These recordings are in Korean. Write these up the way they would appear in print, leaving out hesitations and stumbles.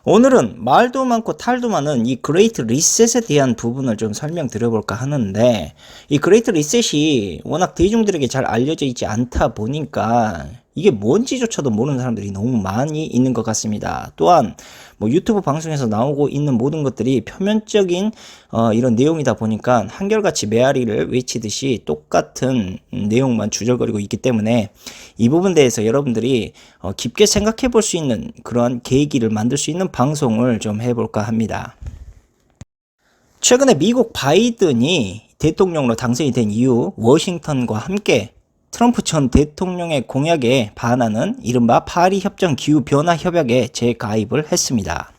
오늘은 말도 많고 탈도 많은 이 그레이트 리셋에 대한 부분을 좀 설명드려볼까 하는데, 이 그레이트 리셋이 워낙 대중들에게 잘 알려져 있지 않다 보니까 이게 뭔지조차도 모르는 사람들이 너무 많이 있는 것 같습니다. 또한 뭐 유튜브 방송에서 나오고 있는 모든 것들이 표면적인 이런 내용이다 보니까 한결같이 메아리를 외치듯이 똑같은 내용만 주절거리고 있기 때문에 이 부분에 대해서 여러분들이 깊게 생각해 볼 수 있는 그런 계기를 만들 수 있는 방송을 좀 해볼까 합니다. 최근에 미국 바이든이 대통령으로 당선이 된 이후 워싱턴과 함께 트럼프 전 대통령의 공약에 반하는 이른바 파리 협정 기후변화 협약에 재가입을 했습니다.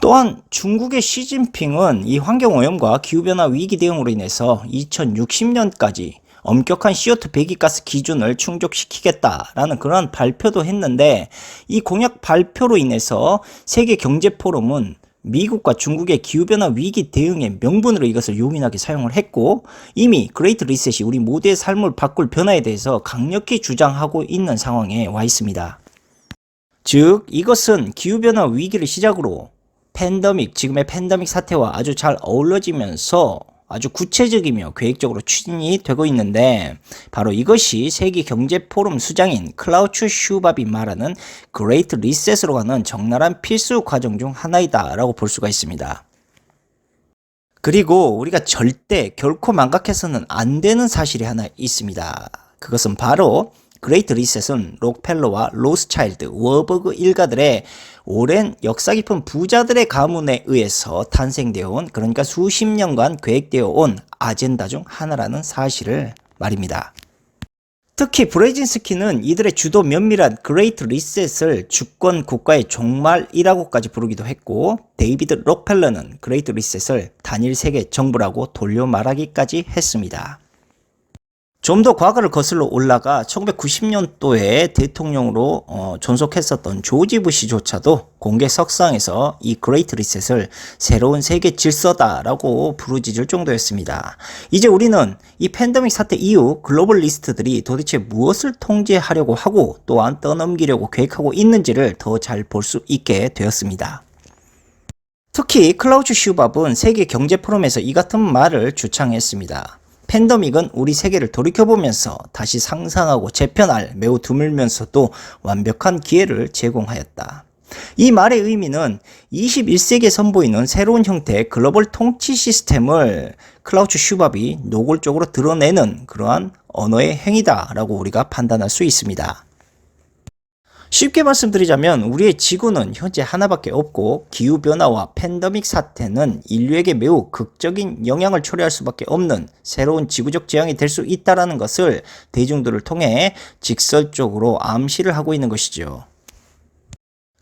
또한 중국의 시진핑은 이 환경오염과 기후변화 위기 대응으로 인해서 2060년까지 엄격한 CO2 배기가스 기준을 충족시키겠다라는 그런 발표도 했는데, 이 공약 발표로 인해서 세계경제포럼은 미국과 중국의 기후변화 위기 대응의 명분으로 이것을 요민하게 사용을 했고, 이미 그레이트 리셋이 우리 모두의 삶을 바꿀 변화에 대해서 강력히 주장하고 있는 상황에 와 있습니다. 즉, 이것은 기후변화 위기를 시작으로 지금의 팬데믹 사태와 아주 잘 어우러지면서 아주 구체적이며 계획적으로 추진이 되고 있는데, 바로 이것이 세계경제포럼 수장인 클라우스 슈밥이 말하는 그레이트 리셋으로 가는 적나라한 필수 과정 중 하나이다 라고 볼 수가 있습니다. 그리고 우리가 절대 결코 망각해서는 안 되는 사실이 하나 있습니다. 그것은 바로 그레이트 리셋은 록펠러와 로스차일드, 워버그 일가들의 오랜 역사 깊은 부자들의 가문에 의해서 탄생되어 온, 그러니까 수십 년간 계획되어 온 아젠다 중 하나라는 사실을 말입니다. 특히 브레진스키는 이들의 주도 면밀한 그레이트 리셋을 주권 국가의 종말이라고까지 부르기도 했고, 데이비드 록펠러는 그레이트 리셋을 단일 세계 정부라고 돌려 말하기까지 했습니다. 좀 더 과거를 거슬러 올라가 1990년도에 대통령으로 존속했었던 조지 부시조차도 공개 석상에서 이 그레이트 리셋을 새로운 세계 질서다라고 부르짖을 정도였습니다. 이제 우리는 이 팬데믹 사태 이후 글로벌 리스트들이 도대체 무엇을 통제하려고 하고 또한 떠넘기려고 계획하고 있는지를 더 잘 볼 수 있게 되었습니다. 특히 클라우스 슈밥은 세계 경제 포럼에서 이 같은 말을 주창했습니다. 팬데믹은 우리 세계를 돌이켜보면서 다시 상상하고 재편할 매우 드물면서도 완벽한 기회를 제공하였다. 이 말의 의미는 21세기에 선보이는 새로운 형태의 글로벌 통치 시스템을 클라우스 슈밥이 노골적으로 드러내는 그러한 언어의 행위다라고 우리가 판단할 수 있습니다. 쉽게 말씀드리자면 우리의 지구는 현재 하나밖에 없고, 기후변화와 팬데믹 사태는 인류에게 매우 극적인 영향을 초래할 수밖에 없는 새로운 지구적 재앙이 될 수 있다는 것을 대중들을 통해 직설적으로 암시를 하고 있는 것이죠.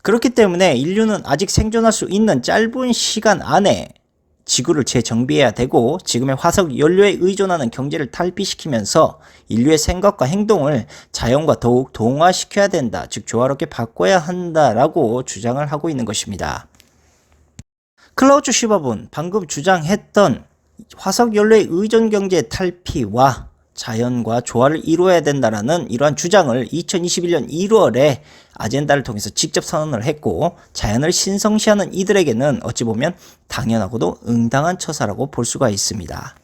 그렇기 때문에 인류는 아직 생존할 수 있는 짧은 시간 안에 지구를 재정비해야 되고, 지금의 화석 연료에 의존하는 경제를 탈피시키면서 인류의 생각과 행동을 자연과 더욱 동화시켜야 된다, 즉 조화롭게 바꿔야 한다라고 주장을 하고 있는 것입니다. 클라우스 슈밥은 방금 주장했던 화석 연료의 의존 경제 탈피와 자연과 조화를 이루어야 된다라는 이러한 주장을 2021년 1월에 아젠다를 통해서 직접 선언을 했고, 자연을 신성시하는 이들에게는 어찌 보면 당연하고도 응당한 처사라고 볼 수가 있습니다.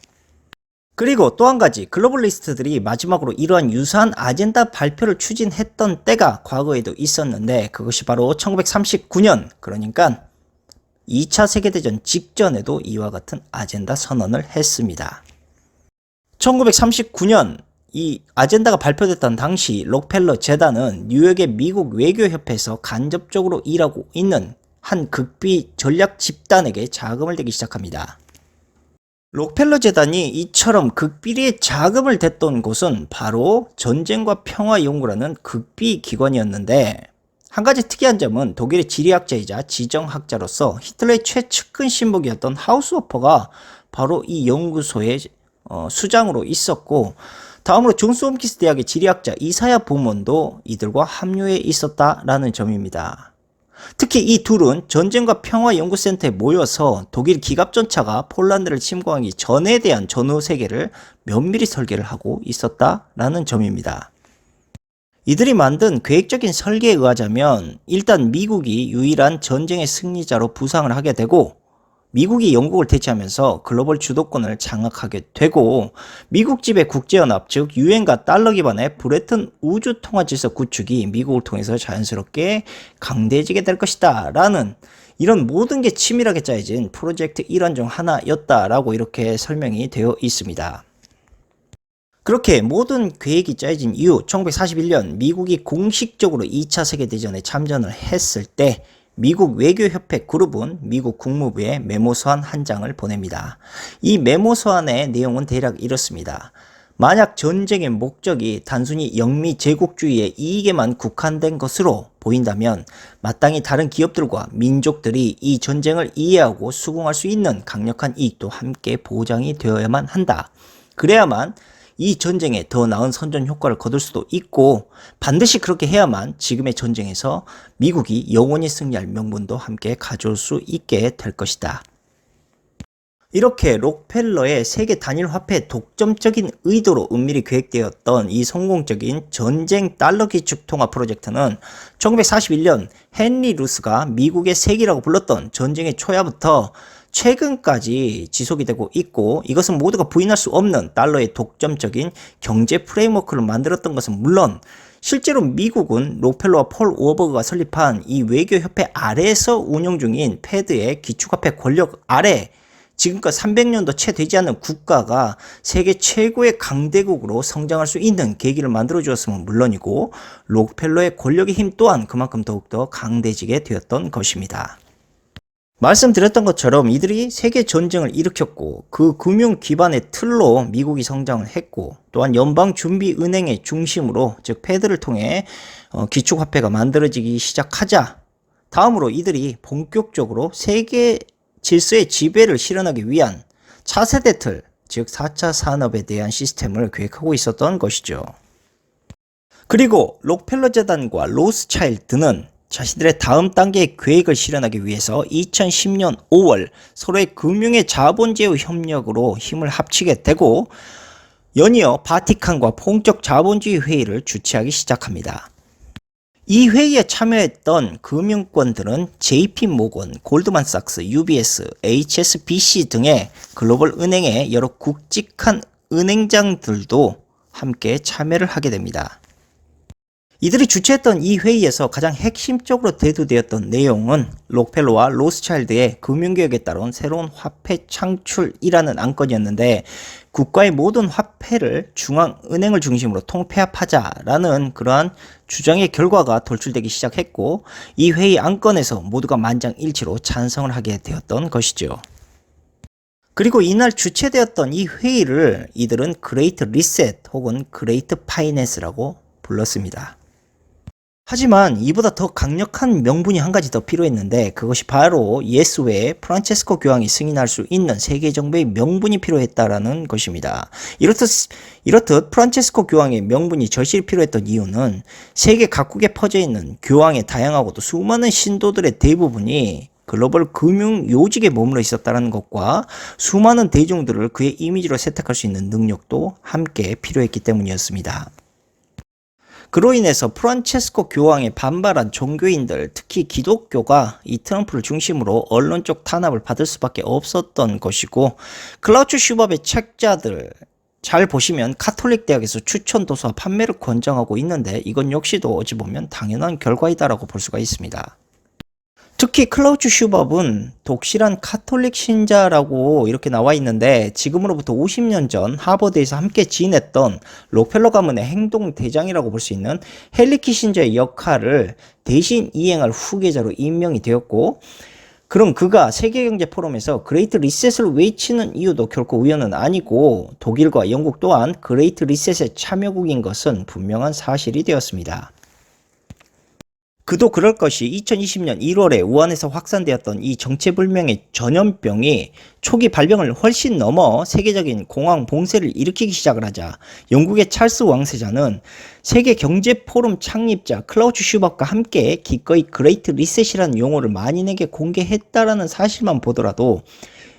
그리고 또 한 가지, 글로벌리스트들이 마지막으로 이러한 유사한 아젠다 발표를 추진했던 때가 과거에도 있었는데, 그것이 바로 1939년, 그러니까 2차 세계대전 직전에도 이와 같은 아젠다 선언을 했습니다. 1939년 이 아젠다가 발표됐던 당시 록펠러 재단은 뉴욕의 미국 외교협회에서 간접적으로 일하고 있는 한 극비 전략 집단에게 자금을 대기 시작합니다. 록펠러 재단이 이처럼 극비리에 자금을 댔던 곳은 바로 전쟁과 평화 연구라는 극비 기관이었는데, 한 가지 특이한 점은 독일의 지리학자이자 지정학자로서 히틀러의 최측근 신복이었던 하우스호퍼가 바로 이 연구소의 수장으로 있었고, 다음으로 존스 홈키스 대학의 지리학자 이사야 보먼도 이들과 합류해 있었다라는 점입니다. 특히 이 둘은 전쟁과 평화 연구센터에 모여서 독일 기갑전차가 폴란드를 침공하기 전에 대한 전후 세계를 면밀히 설계를 하고 있었다라는 점입니다. 이들이 만든 계획적인 설계에 의하자면 일단 미국이 유일한 전쟁의 승리자로 부상을 하게 되고 미국이 영국을 대체하면서 글로벌 주도권을 장악하게 되고 미국 지배 국제연합 즉 유엔과 달러 기반의 브레튼 우주 통화 질서 구축이 미국을 통해서 자연스럽게 강대해지게 될 것이다 라는 이런 모든 게 치밀하게 짜여진 프로젝트 일환 중 하나였다라고 이렇게 설명이 되어 있습니다. 그렇게 모든 계획이 짜여진 이후 1941년 미국이 공식적으로 2차 세계대전에 참전을 했을 때 미국 외교협회 그룹은 미국 국무부에 메모서한 한 장을 보냅니다. 이 메모서한의 내용은 대략 이렇습니다. 만약 전쟁의 목적이 단순히 영미 제국주의의 이익에만 국한된 것으로 보인다면 마땅히 다른 기업들과 민족들이 이 전쟁을 이해하고 수긍할 수 있는 강력한 이익도 함께 보장이 되어야만 한다. 그래야만 이 전쟁에 더 나은 선전 효과를 거둘 수도 있고 반드시 그렇게 해야만 지금의 전쟁에서 미국이 영원히 승리할 명분도 함께 가져올 수 있게 될 것이다. 이렇게 록펠러의 세계 단일 화폐 독점적인 의도로 은밀히 계획되었던 이 성공적인 전쟁 달러 기축 통화 프로젝트는 1941년 헨리 루스가 미국의 세기라고 불렀던 전쟁의 초야부터 최근까지 지속이 되고 있고 이것은 모두가 부인할 수 없는 달러의 독점적인 경제 프레임워크를 만들었던 것은 물론 실제로 미국은 록펠러와 폴 워버그가 설립한 이 외교협회 아래에서 운영 중인 패드의 기축화폐 권력 아래 지금껏 300년도 채 되지 않는 국가가 세계 최고의 강대국으로 성장할 수 있는 계기를 만들어 주었음은 물론이고 록펠러의 권력의 힘 또한 그만큼 더욱더 강대해지게 되었던 것입니다. 말씀드렸던 것처럼 이들이 세계 전쟁을 일으켰고 그 금융 기반의 틀로 미국이 성장을 했고 또한 연방준비은행의 중심으로 즉 패드를 통해 기축화폐가 만들어지기 시작하자 다음으로 이들이 본격적으로 세계 질서의 지배를 실현하기 위한 차세대 틀 즉 4차 산업에 대한 시스템을 계획하고 있었던 것이죠. 그리고 록펠러 재단과 로스차일드는 자신들의 다음 단계의 계획을 실현하기 위해서 2010년 5월 서로의 금융의 자본제휴 협력으로 힘을 합치게 되고 연이어 바티칸과 본격 자본주의 회의를 주최하기 시작합니다. 이 회의에 참여했던 금융권들은 JP모건, 골드만삭스, UBS, HSBC 등의 글로벌 은행의 여러 굵직한 은행장들도 함께 참여를 하게 됩니다. 이들이 주최했던 이 회의에서 가장 핵심적으로 대두되었던 내용은 록펠러와 로스차일드의 금융개혁에 따른 새로운 화폐 창출이라는 안건이었는데 국가의 모든 화폐를 중앙은행을 중심으로 통폐합하자라는 그러한 주장의 결과가 도출되기 시작했고 이 회의 안건에서 모두가 만장일치로 찬성을 하게 되었던 것이죠. 그리고 이날 주최되었던 이 회의를 이들은 그레이트 리셋 혹은 그레이트 파이낸스라고 불렀습니다. 하지만 이보다 더 강력한 명분이 한 가지 더 필요했는데 그것이 바로 예수 외에 프란체스코 교황이 승인할 수 있는 세계 정부의 명분이 필요했다라는 것입니다. 이렇듯 프란체스코 교황의 명분이 절실히 필요했던 이유는 세계 각국에 퍼져 있는 교황의 다양하고도 수많은 신도들의 대부분이 글로벌 금융 요직에 머물러 있었다는 것과 수많은 대중들을 그의 이미지로 세탁할 수 있는 능력도 함께 필요했기 때문이었습니다. 그로 인해서 프란체스코 교황에 반발한 종교인들, 특히 기독교가 이 트럼프를 중심으로 언론적 탄압을 받을 수밖에 없었던 것이고 클라우츠 슈밥의 책자들 잘 보시면 카톨릭 대학에서 추천 도서와 판매를 권장하고 있는데 이건 역시도 어찌 보면 당연한 결과이다라고 볼 수가 있습니다. 특히 클라우츠 슈밥은 독실한 카톨릭 신자라고 이렇게 나와 있는데 지금으로부터 50년 전 하버드에서 함께 지냈던 록펠러 가문의 행동대장이라고 볼 수 있는 헨리 키신저의 역할을 대신 이행할 후계자로 임명이 되었고 그럼 그가 세계경제포럼에서 그레이트 리셋을 외치는 이유도 결코 우연은 아니고 독일과 영국 또한 그레이트 리셋의 참여국인 것은 분명한 사실이 되었습니다. 그도 그럴 것이 2020년 1월에 우한에서 확산되었던 이 정체불명의 전염병이 초기 발병을 훨씬 넘어 세계적인 공황 봉쇄를 일으키기 시작을 하자 영국의 찰스 왕세자는 세계경제포럼 창립자 클라우츠 슈밥과 함께 기꺼이 그레이트 리셋이라는 용어를 만인에게 공개했다라는 사실만 보더라도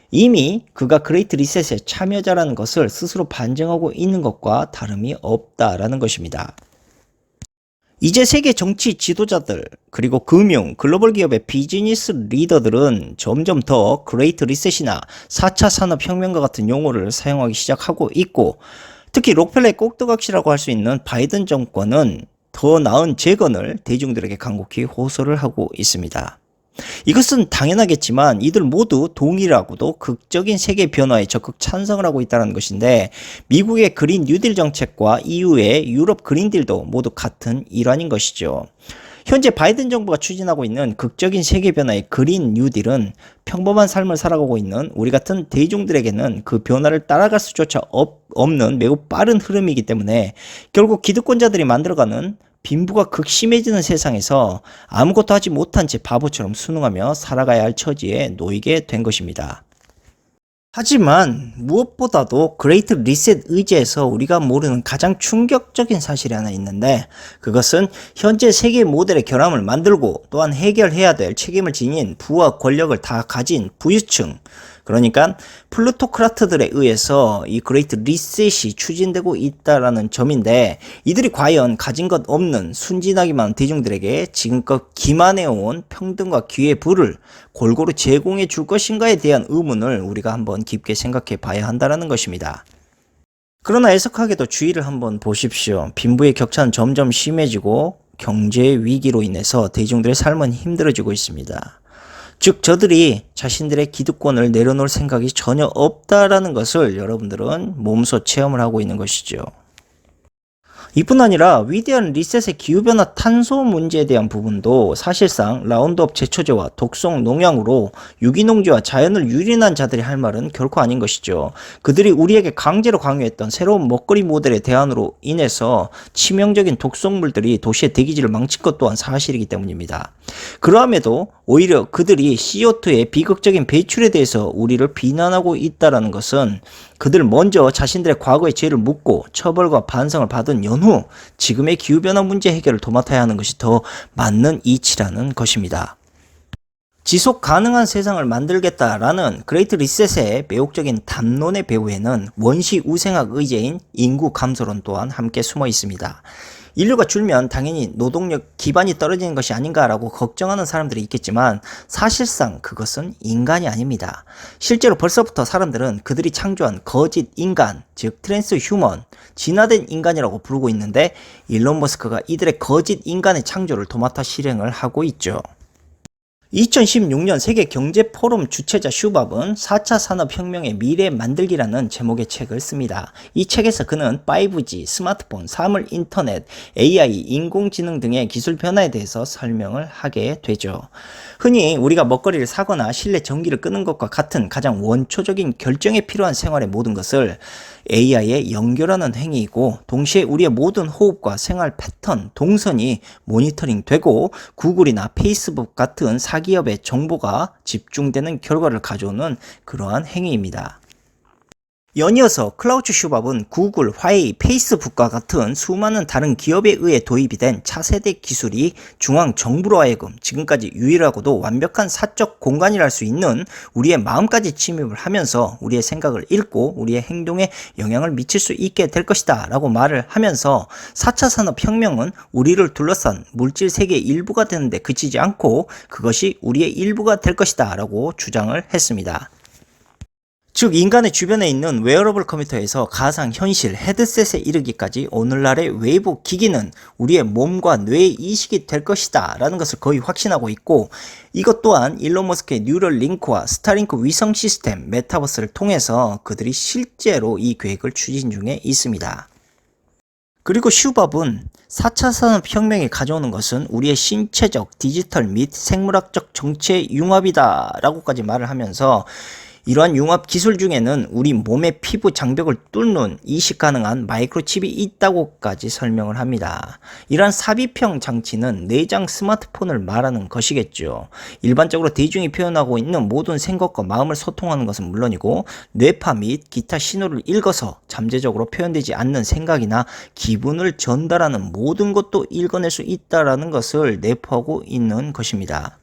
이미 그가 그레이트 리셋의 참여자라는 것을 스스로 반증하고 있는 것과 다름이 없다라는 것입니다. 이제 세계 정치 지도자들, 그리고 금융, 글로벌 기업의 비즈니스 리더들은 점점 더 그레이트 리셋이나 4차 산업혁명과 같은 용어를 사용하기 시작하고 있고, 특히 록펠러의 꼭두각시라고 할 수 있는 바이든 정권은 더 나은 재건을 대중들에게 간곡히 호소를 하고 있습니다. 이것은 당연하겠지만 이들 모두 동일하고도 극적인 세계 변화에 적극 찬성을 하고 있다는 것인데, 미국의 그린 뉴딜 정책과 EU의 유럽 그린딜도 모두 같은 일환인 것이죠. 현재 바이든 정부가 추진하고 있는 극적인 세계 변화의 그린 뉴딜은 평범한 삶을 살아가고 있는 우리 같은 대중들에게는 그 변화를 따라갈 수조차 없는 매우 빠른 흐름이기 때문에 결국 기득권자들이 만들어가는 빈부가 극심해지는 세상에서 아무것도 하지 못한 채 바보처럼 순응하며 살아가야 할 처지에 놓이게 된 것입니다. 하지만 무엇보다도 그레이트 리셋 의제에서 우리가 모르는 가장 충격적인 사실이 하나 있는데, 그것은 현재 세계 모델의 결함을 만들고 또한 해결해야 될 책임을 지닌 부와 권력을 다 가진 부유층, 그러니까 플루토크라트들에 의해서 이 그레이트 리셋이 추진되고 있다라는 점인데, 이들이 과연 가진 것 없는 순진하기만 한 대중들에게 지금껏 기만해온 평등과 기회의 부를 골고루 제공해 줄 것인가에 대한 의문을 우리가 한번 깊게 생각해 봐야 한다는 것입니다. 그러나 애석하게도 주위를 한번 보십시오. 빈부의 격차는 점점 심해지고 경제 위기로 인해서 대중들의 삶은 힘들어지고 있습니다. 즉, 저들이 자신들의 기득권을 내려놓을 생각이 전혀 없다라는 것을 여러분들은 몸소 체험을 하고 있는 것이죠. 이뿐 아니라 위대한 리셋의 기후변화 탄소 문제에 대한 부분도 사실상 라운드업 제초제와 독성 농약으로 유기농지와 자연을 유린한 자들이 할 말은 결코 아닌 것이죠. 그들이 우리에게 강제로 강요했던 새로운 먹거리 모델의 대안으로 인해서 치명적인 독성물들이 도시의 대기질을 망친 것 또한 사실이기 때문입니다. 그러함에도 오히려 그들이 CO2의 비극적인 배출에 대해서 우리를 비난하고 있다는 것은 그들 먼저 자신들의 과거의 죄를 묻고 처벌과 반성을 받은 연후 지금의 기후변화 문제 해결을 도맡아야 하는 것이 더 맞는 이치라는 것입니다. 지속 가능한 세상을 만들겠다라는 그레이트 리셋의 매혹적인 담론의 배후에는 원시 우생학 의제인 인구 감소론 또한 함께 숨어 있습니다. 인류가 줄면 당연히 노동력 기반이 떨어지는 것이 아닌가라고 걱정하는 사람들이 있겠지만, 사실상 그것은 인간이 아닙니다. 실제로 벌써부터 사람들은 그들이 창조한 거짓 인간, 즉 트랜스 휴먼, 진화된 인간이라고 부르고 있는데, 일론 머스크가 이들의 거짓 인간의 창조를 도맡아 실행을 하고 있죠. 2016년 세계경제포럼 주최자 슈밥은 4차 산업혁명의 미래 만들기라는 제목의 책을 씁니다. 이 책에서 그는 5G, 스마트폰, 사물 인터넷, AI, 인공지능 등의 기술 변화에 대해서 설명을 하게 되죠. 흔히 우리가 먹거리를 사거나 실내 전기를 끄는 것과 같은 가장 원초적인 결정에 필요한 생활의 모든 것을 AI에 연결하는 행위이고, 동시에 우리의 모든 호흡과 생활 패턴, 동선이 모니터링 되고 구글이나 페이스북 같은 사기업의 정보가 집중되는 결과를 가져오는 그러한 행위입니다. 연이어서 클라우스 슈밥은 구글, 화웨이, 페이스북과 같은 수많은 다른 기업에 의해 도입이 된 차세대 기술이 중앙 정부로 하여금 지금까지 유일하고도 완벽한 사적 공간이랄 수 있는 우리의 마음까지 침입을 하면서 우리의 생각을 읽고 우리의 행동에 영향을 미칠 수 있게 될 것이다 라고 말을 하면서 4차 산업혁명은 우리를 둘러싼 물질 세계의 일부가 되는데 그치지 않고 그것이 우리의 일부가 될 것이다 라고 주장을 했습니다. 즉, 인간의 주변에 있는 웨어러블 컴퓨터에서 가상현실 헤드셋에 이르기까지 오늘날의 외부 기기는 우리의 몸과 뇌의 이식이 될 것이다 라는 것을 거의 확신하고 있고, 이것 또한 일론 머스크의 뉴럴 링크와 스타링크 위성 시스템 메타버스를 통해서 그들이 실제로 이 계획을 추진 중에 있습니다. 그리고 슈밥은 4차 산업혁명이 가져오는 것은 우리의 신체적, 디지털 및 생물학적 정체의 융합이다 라고까지 말을 하면서, 이러한 융합 기술 중에는 우리 몸의 피부 장벽을 뚫는 이식 가능한 마이크로칩이 있다고까지 설명을 합니다. 이러한 삽입형 장치는 내장 스마트폰을 말하는 것이겠죠. 일반적으로 대중이 표현하고 있는 모든 생각과 마음을 소통하는 것은 물론이고, 뇌파 및 기타 신호를 읽어서 잠재적으로 표현되지 않는 생각이나 기분을 전달하는 모든 것도 읽어낼 수 있다는 것을 내포하고 있는 것입니다.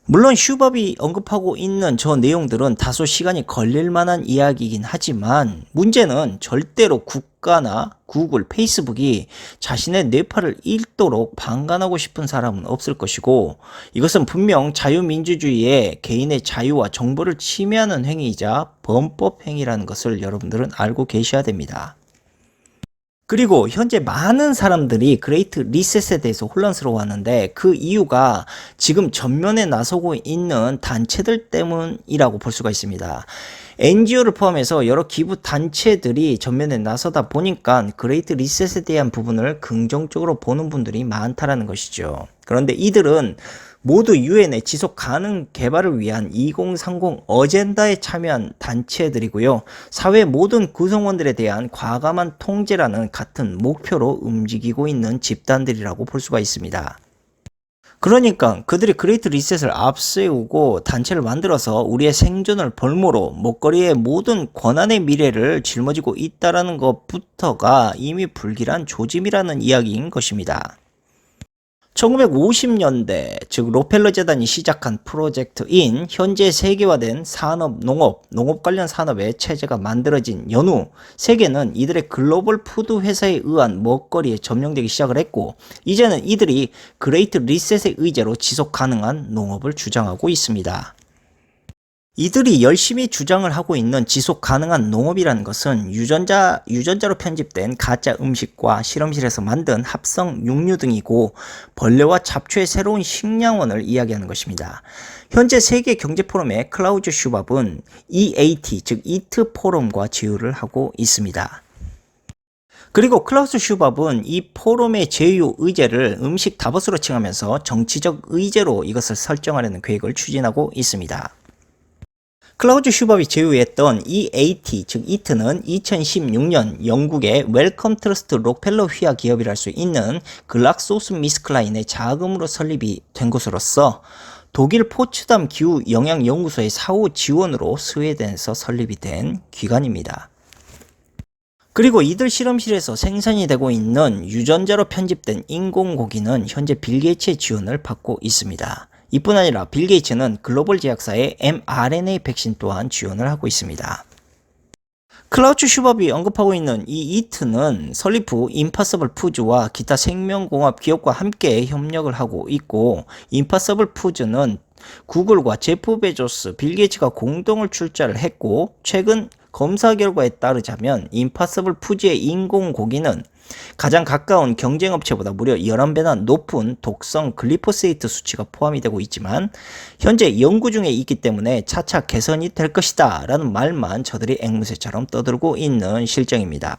물론 슈밥이 언급하고 있는 저 내용들은 다소 시간이 걸릴 만한 이야기이긴 하지만 문제는 절대로 국가나 구글, 페이스북이 자신의 뇌파를 잃도록 방관하고 싶은 사람은 없을 것이고 이것은 분명 자유민주주의의 개인의 자유와 정보를 침해하는 행위이자 범법 행위라는 것을 여러분들은 알고 계셔야 됩니다. 그리고 현재 많은 사람들이 그레이트 리셋에 대해서 혼란스러워하는데 그 이유가 지금 전면에 나서고 있는 단체들 때문이라고 볼 수가 있습니다. NGO를 포함해서 여러 기부 단체들이 전면에 나서다 보니까 그레이트 리셋에 대한 부분을 긍정적으로 보는 분들이 많다라는 것이죠. 그런데 이들은 모두 유엔의 지속 가능 개발을 위한 2030 어젠다에 참여한 단체들이고요. 사회 모든 구성원들에 대한 과감한 통제라는 같은 목표로 움직이고 있는 집단들이라고 볼 수가 있습니다. 그러니까 그들이 그레이트 리셋을 앞세우고 단체를 만들어서 우리의 생존을 볼모로 먹거리의 모든 권한의 미래를 짊어지고 있다는 것부터가 이미 불길한 조짐이라는 이야기인 것입니다. 1950년대, 즉 록펠러 재단이 시작한 프로젝트인 현재 세계화된 농업 관련 산업의 체제가 만들어진 연후 세계는 이들의 글로벌 푸드 회사에 의한 먹거리에 점령되기 시작을 했고 이제는 이들이 그레이트 리셋의 의제로 지속 가능한 농업을 주장하고 있습니다. 이들이 열심히 주장을 하고 있는 지속 가능한 농업이라는 것은 유전자로 편집된 가짜 음식과 실험실에서 만든 합성 육류 등이고 벌레와 잡초의 새로운 식량원을 이야기하는 것입니다. 현재 세계 경제 포럼의 클라우즈 슈밥은 EAT, 즉 이트 포럼과 제휴를 하고 있습니다. 그리고 클라우스 슈밥은 이 포럼의 제휴 의제를 음식 다보스로 칭하면서 정치적 의제로 이것을 설정하려는 계획을 추진하고 있습니다. 클라우즈 슈밥이 제휴했던 EAT, 즉 이트는 2016년 영국의 웰컴 트러스트 록펠러 휘하 기업이랄 수 있는 글락소스미스클라인의 자금으로 설립이 된 것으로서 독일 포츠담 기후영향연구소의 사후 지원으로 스웨덴에서 설립이 된 기관입니다. 그리고 이들 실험실에서 생산이 되고 있는 유전자로 편집된 인공고기는 현재 빌 게이츠의 지원을 받고 있습니다. 이뿐 아니라 빌 게이츠는 글로벌 제약사의 mRNA 백신 또한 지원을 하고 있습니다. 클라우스 슈밥이 언급하고 있는 이 이트는 설립 후 임파서블 푸즈와 기타 생명공학 기업과 함께 협력을 하고 있고 임파서블 푸즈는 구글과 제프 베조스, 빌 게이츠가 공동을 출자를 했고 최근 검사 결과에 따르자면 임파서블 푸즈의 인공고기는 가장 가까운 경쟁업체보다 무려 11배나 높은 독성 글리포세이트 수치가 포함이 되고 있지만 현재 연구 중에 있기 때문에 차차 개선이 될 것이다 라는 말만 저들이 앵무새처럼 떠들고 있는 실정입니다.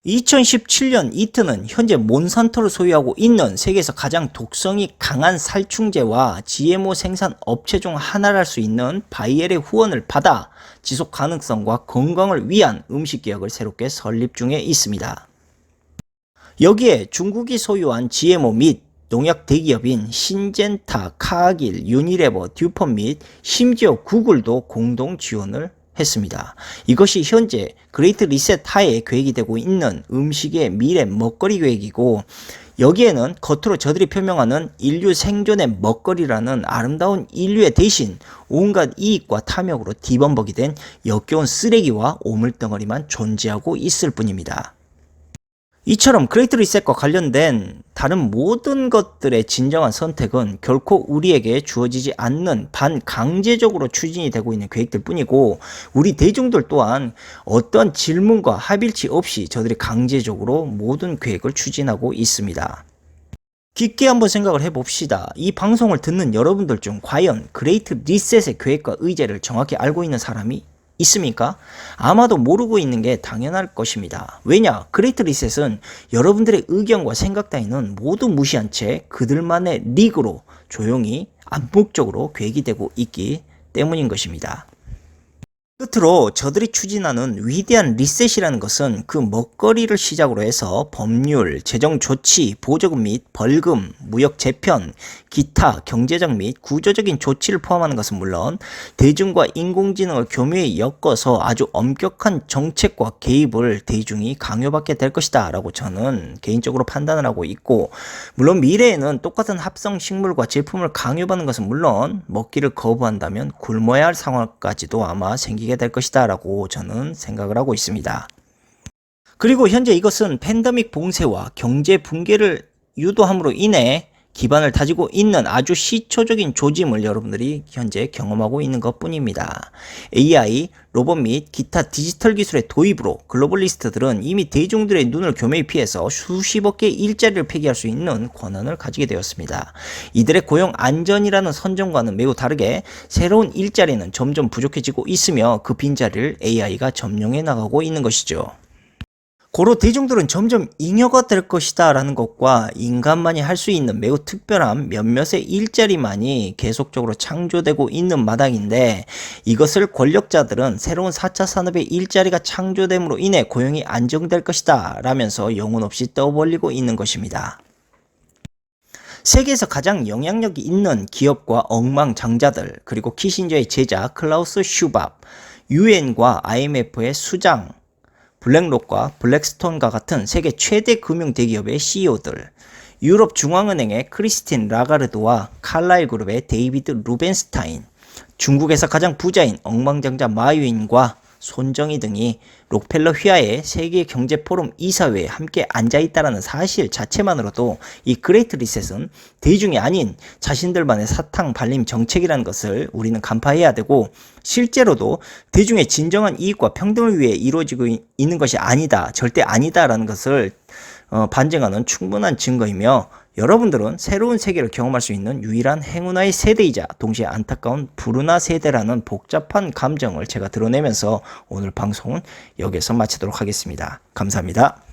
2017년 이트는 현재 몬산토를 소유하고 있는 세계에서 가장 독성이 강한 살충제와 GMO 생산 업체 중 하나랄 수 있는 바이엘의 후원을 받아 지속 가능성과 건강을 위한 음식 개혁을 새롭게 설립 중에 있습니다. 여기에 중국이 소유한 GMO 및 농약 대기업인 신젠타, 카길, 유니레버, 듀폰 및 심지어 구글도 공동 지원을 했습니다. 이것이 현재 그레이트 리셋 하에 계획이 되고 있는 음식의 미래 먹거리 계획이고 여기에는 겉으로 저들이 표명하는 인류 생존의 먹거리라는 아름다운 인류의 대신 온갖 이익과 탐욕으로 뒤범벅이 된 역겨운 쓰레기와 오물덩어리만 존재하고 있을 뿐입니다. 이처럼 그레이트 리셋과 관련된 다른 모든 것들의 진정한 선택은 결코 우리에게 주어지지 않는 반강제적으로 추진이 되고 있는 계획들 뿐이고 우리 대중들 또한 어떤 질문과 합일치 없이 저들이 강제적으로 모든 계획을 추진하고 있습니다. 깊게 한번 생각을 해봅시다. 이 방송을 듣는 여러분들 중 과연 그레이트 리셋의 계획과 의제를 정확히 알고 있는 사람이 있습니까? 아마도 모르고 있는 게 당연할 것입니다. 왜냐? 그레이트 리셋은 여러분들의 의견과 생각 따위는 모두 무시한 채 그들만의 리그로 조용히 암묵적으로 계획이 되고 있기 때문인 것입니다. 끝으로 저들이 추진하는 위대한 리셋이라는 것은 그 먹거리를 시작으로 해서 법률, 재정 조치, 보조금 및 벌금, 무역 재편, 기타 경제적 및 구조적인 조치를 포함하는 것은 물론 대중과 인공지능을 교묘히 엮어서 아주 엄격한 정책과 개입을 대중이 강요받게 될 것이다 라고 저는 개인적으로 판단을 하고 있고, 물론 미래에는 똑같은 합성 식물과 제품을 강요받는 것은 물론 먹기를 거부한다면 굶어야 할 상황까지도 아마 생기게 될 것이다 라고 저는 생각을 하고 있습니다. 그리고 현재 이것은 팬데믹 봉쇄와 경제 붕괴를 유도함으로 인해 기반을 다지고 있는 아주 시초적인 조짐을 여러분들이 현재 경험하고 있는 것 뿐입니다. AI, 로봇 및 기타 디지털 기술의 도입으로 글로벌리스트들은 이미 대중들의 눈을 교묘히 피해서 수십억 개의 일자리를 폐기할 수 있는 권한을 가지게 되었습니다. 이들의 고용 안전이라는 선정과는 매우 다르게 새로운 일자리는 점점 부족해지고 있으며 그 빈자리를 AI가 점령해 나가고 있는 것이죠. 고로 대중들은 점점 잉여가 될 것이다 라는 것과 인간만이 할 수 있는 매우 특별한 몇몇의 일자리만이 계속적으로 창조되고 있는 마당인데, 이것을 권력자들은 새로운 4차 산업의 일자리가 창조됨으로 인해 고용이 안정될 것이다 라면서 영혼 없이 떠벌리고 있는 것입니다. 세계에서 가장 영향력이 있는 기업과 억망장자들, 그리고 키신저의 제자 클라우스 슈밥, UN과 IMF의 수장, 블랙록과 블랙스톤과 같은 세계 최대 금융 대기업의 CEO들, 유럽 중앙은행의 크리스틴 라가르드와 칼라일 그룹의 데이비드 루벤스타인, 중국에서 가장 부자인 억망장자 마윈과 손정희 등이 록펠러 휘하의 세계경제포럼 이사회에 함께 앉아있다는 사실 자체만으로도 이 그레이트 리셋은 대중이 아닌 자신들만의 사탕 발림 정책이라는 것을 우리는 간파해야 되고, 실제로도 대중의 진정한 이익과 평등을 위해 이루어지고 있는 것이 아니다, 절대 아니다라는 것을 반증하는 충분한 증거이며, 여러분들은 새로운 세계를 경험할 수 있는 유일한 행운아의 세대이자 동시에 안타까운 불운아 세대라는 복잡한 감정을 제가 드러내면서 오늘 방송은 여기서 마치도록 하겠습니다. 감사합니다.